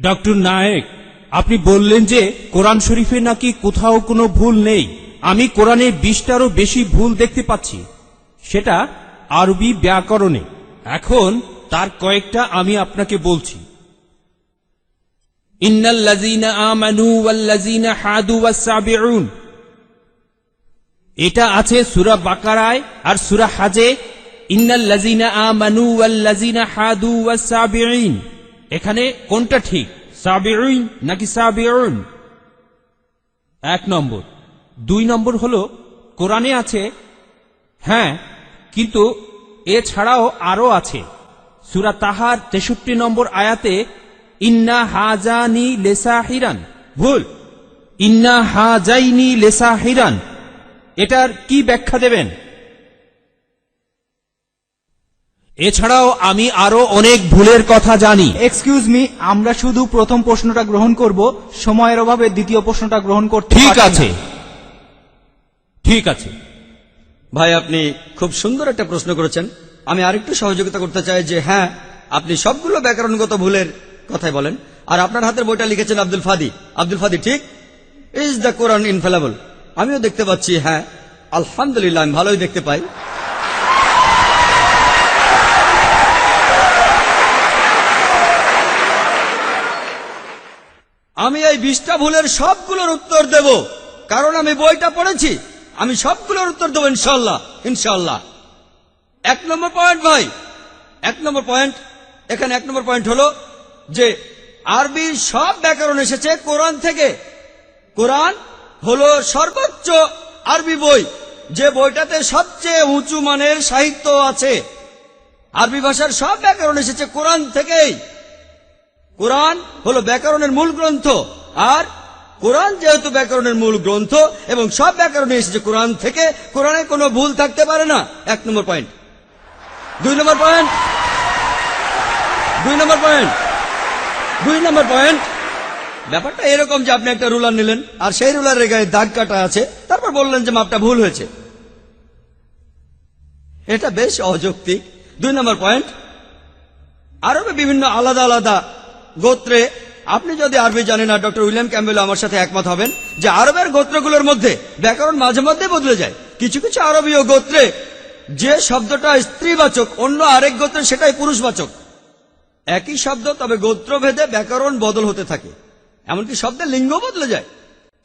Doctor Naik, আপনি বললেন যে কোরআন শরীফে নাকি কোথাও কোনো ভুল নেই। আমি কোরআনে 20টারও বেশি ভুল দেখতে পাচ্ছি, সেটা আরবি ব্যাকরণে। এখন তার কয়েকটা আমি আপনাকে বলছি। ইন্নাল্লাযীনা আমানু ওয়াল্লাযীনা হাদু ওয়াস-সাবিউন, এটা আছে সূরা বাকারায় আর সূরা হাজে। ইন্নাল্লাযীনা আমানু ওয়াল্লাযীনা হাদু ওয়াস-সাবিউন, এখানে কোনটা ঠিক, সাবিউন নাকি সাবিউন? 1 নম্বর। 2 নম্বর হলো কোরআনে আছে, হ্যাঁ, কিন্তু এছাড়াও আরো আছে। সূরা তাহার 63 নম্বর আয়াতে ইন্না হাজানি লেসাহিরান, ভুল, ইন্না হাজাইনি লেসাহিরান। এটার কি ব্যাখ্যা দেবেন? এছাড়াও আমি আরো অনেক ভুলের কথা জানি। এক্সকিউজ মি, আমরা শুধু প্রথম প্রশ্নটা গ্রহণ করব, সময়ের অভাবে দ্বিতীয় প্রশ্নটা গ্রহণ করতে ঠিক পারছি না। আছে, ঠিক আছে। ভাই, আপনি খুব সুন্দর একটা প্রশ্ন করেছেন। আমি আরেকটু সহযোগিতা করতে চাই যে হ্যাঁ, আপনি সবগুলো ব্যাকরণগত ভুলের কথাই বলেন, আর আপনার হাতের বইটা লিখেছেন আব্দুল ফাদি। আব্দুল ফাদি ঠিক, ইজ দ্য কোরআন ইনফেলেবল? আমিও দেখতে পাচ্ছি, হ্যাঁ, আলহামদুলিল্লাহ, আমি ভালোই দেখতে পাই। আমি এই 20টা ভুলের সবগুলোর উত্তর দেব, কারণ আমি বইটা পড়েছি। আমি সবগুলোর উত্তর দেবো ইনশাল্লাহ, ইনশাল্লাহ। 1 নম্বর পয়েন্ট ভাই, 1 নম্বর পয়েন্ট, এখানে 1 নম্বর পয়েন্ট হলো যে আরবির সব ব্যাকরণ এসেছে কোরআন থেকে। কোরআন হলো সর্বোচ্চ আরবি বই, যে বইটাতে সবচেয়ে উঁচু মানের সাহিত্য আছে। আরবি ভাষার সব ব্যাকরণ এসেছে কোরআন থেকেই। কোরআন হলো ব্যাকরণের মূল গ্রন্থ, আর কোরআন যেহেতু ব্যাকরণের মূল গ্রন্থ এবং সব ব্যাকরণে এসেছে কোরআন থেকে, কোরআনে কোনো ভুল থাকতে পারে না। 1 নম্বর পয়েন্ট। 2 নম্বর পয়েন্ট, 2 নম্বর পয়েন্ট, 2 নম্বর পয়েন্ট। ব্যাপারটা এরকম যে আপনি একটা রুলার নিলেন, আর সেই রুলারের গায়ে দাগ কাটা আছে, তারপর বললেন যে মাপটা ভুল হয়েছে। এটা বেশ অযৌক্তিক। 2 নম্বর পয়েন্ট, আরবে বিভিন্ন আলাদা আলাদা গোত্রে, আপনি যদি আরবি জানেন, আর ডক্টর উইলিয়াম ক্যাম্বেল আমার সাথে একমত হবেন যে আরবের গোত্রগুলোর মধ্যে ব্যাকরণ মাঝে মধ্যে বদলে যায়। কিছু কিছু আরবীয় গোত্রে যে শব্দটা স্ত্রীবাচক, অন্য আরেক গোত্রে সেটাই পুরুষবাচক। একই শব্দ, তবে গোত্রভেদে ব্যাকরণ বদল হতে থাকে, এমনকি শব্দের লিঙ্গ বদলে যায়।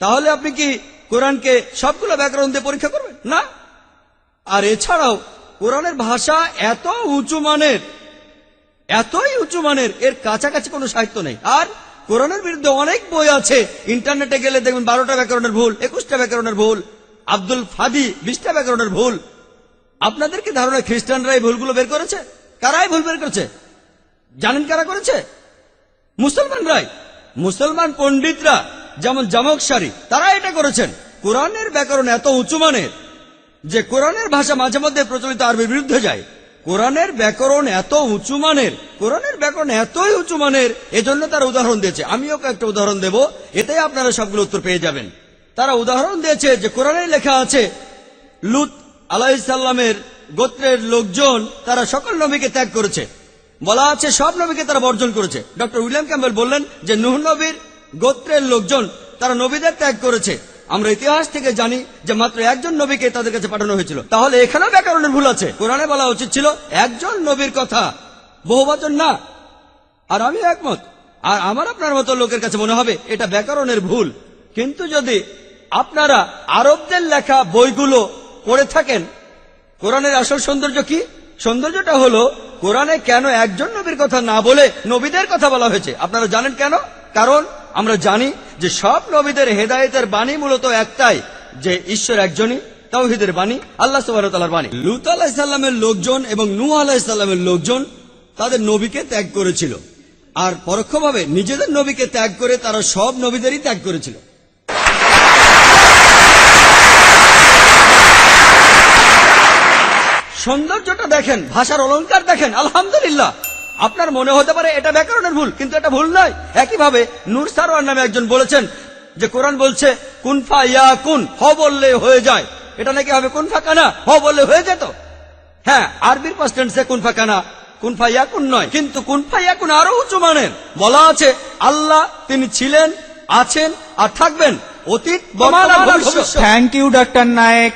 তাহলে আপনি কি কোরআনকে সবগুলো ব্যাকরণ দিয়ে পরীক্ষা করবেন? না। আর এছাড়াও কোরআনের ভাষা এত উঁচু মানের, এতই উঁচু মানের, এর কাছাকাছি কোনো সাহিত্য নেই। আর কোরআনের বিরুদ্ধে অনেক বই আছে, ইন্টারনেটে গেলে দেখবেন 12টা ব্যাকরণের ভুল, 21টা ব্যাকরণের ভুল, আব্দুল ফাদি 20টা ব্যাকরণের ভুল। আপনাদের কি ধারণা খ্রিস্টানরা এই ভুলগুলো বের করেছে? কারাই ভুল বের করেছে? জানেন কারা করেছে? মুসলমানরাই। মুসলমান পণ্ডিতরা, যেমন জামকশারি, তারা এটা করেছেন। কোরআনের ব্যাকরণ এত উঁচু মানের যে কোরআনের ভাষা মাঝে মধ্যে প্রচলিত আরবির বিরুদ্ধে যায়। কোরআনের ব্যাকরণ এত উঁচু মানের, কোরআনের ব্যাকরণ এতই উঁচু মানের, এজন্য তারা উদাহরণ দিয়েছে। আমিও একটা উদাহরণ দেব, এতে আপনারা সবগুলো উত্তর পেয়ে যাবেন। তারা উদাহরণ দিয়েছে যে কোরআনে লেখা আছে লূত আলাইহিস সালামের গোত্রের লোকজন তারা সকল নবীকে ত্যাগ করেছে। বলা আছে সব নবীকে তারা বর্জন করেছে। ডক্টর উইলিয়াম ক্যাম্বেল বললেন যে নূহ নবীর গোত্রের লোকজন তারা নবীদের ত্যাগ করেছে। আমরা ইতিহাস থেকে জানি যে মাত্র একজন নবীকে তাদের কাছে পাঠানো হয়েছিল। তাহলে এখানেও ব্যাকরণের ভুল আছে। কোরআনে বলা উচিত ছিল একজন নবীর কথা, বহুবচন না। আর আমি একমত, আর আমার আপনার মতো লোকের কাছে মনে হবে এটা ব্যাকরণের ভুল। কিন্তু যদি আপনারা আরবদের লেখা বইগুলো পড়ে থাকেন, কোরআনের আসল সৌন্দর্য কি? সৌন্দর্যটা হলো কোরআনে কেন একজন নবীর কথা না বলে নবীদের কথা বলা হয়েছে। আপনারা জানেন কেন? কারণ আমরা জানি যে সব নবীদের হেদায়েতের বাণী মূলত একটাই, যে ঈশ্বর একজনই, তাওহীদের বাণী, আল্লাহ সুবহানাহু ওয়া তাআলার বাণী। লূত আলাইহিস সালামের লোকজন এবং নূহ আলাইহিস সালামের লোকজন তাদের নবীকে ত্যাগ করেছিল, আর পরোক্ষভাবে নিজেদের নবীকে ত্যাগ করে তারা সব নবীদেরই ত্যাগ করেছিল। সৌন্দর্যটা দেখেন, ভাষার অলংকার দেখেন, আলহামদুলিল্লাহ। আপনার মনে হতে পারে এটা ব্যাকরণের ভুল, কিন্তু এটা ভুল নয়। একইভাবে নূর সারওয়ার নামে একজন বলেছেন যে কোরআন বলছে কুন ফা ইয়াকুন, হ বললে হয়ে যায়। এটা নাকি হবে কুন ফা কানা, হ বললে হয়ে যেত। হ্যাঁ, আরবির পাস্ট টেন্সে কুন ফা কানা, কুন ফায়াকুন নয়, কিন্তু কুন ফায়াকুন আরো উচ্চ মানের। বলা আছে আল্লাহ তিনি ছিলেন, আছেন আর থাকবেন, অতীত বর্তমান আর ভবিষ্যৎ। Thank you doctor Naik.